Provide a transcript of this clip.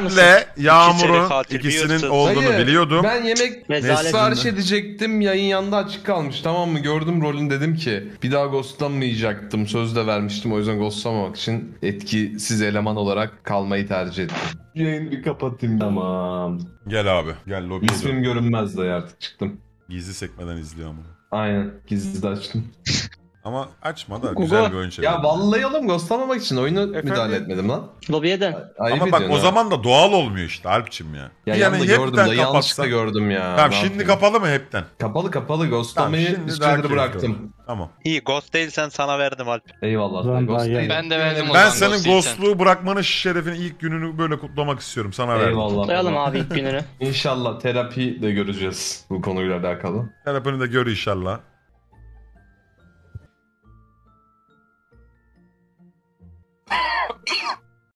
Alp'le Yağmur'un katil, bir ikisinin hırsız. olduğunu Hayır, biliyordum. Ben yemek Rezalet sipariş bunda. edecektim. Yayın yanında açık kalmış, tamam mı? Gördüm rolün, dedim ki bir daha ghostlanmayacaktım. Söz de vermiştim, o yüzden ghostlamamak için etkisiz eleman olarak kalmayı tercih ettim. Yayını bir kapatayım. Tamam. Gel abi. Gel lobiye İsmim dön. görünmez de artık çıktım. Gizli sekmeden izliyor ama. Aynen, gizli de açtım. Ama açma da Gugu. güzel bir oyun çevir. Ya vallahi oğlum, ghostlamamak için oyunu müdahale etmedim lan. Lobiye dön. Ayıp Ama bak ediyorsun o ha. zaman da doğal olmuyor işte Alp'cim ya. Ya Bir yanında gördüm hepten da yanlışlıkla kapatsan- gördüm ya. Tamam Ne şimdi yapayım? kapalı mı hepten? Kapalı ghostlamayı Tamam, bir şimdi daha süredir keyifli bıraktım. olur. Tamam. İyi, Ghost değilsen sana verdim Alp. Eyvallah. Ben Ghost daha değil. gelmedim. Ben de verdim o Ben zaman senin Ghost değilsen. ghostluğu bırakmanın şerefini ilk gününü böyle kutlamak istiyorum. Sana verdim. Eyvallah. Kutlayalım abi ilk gününü. İnşallah terapi de göreceğiz bu konuyla alakalı. Terapini de gör inşallah.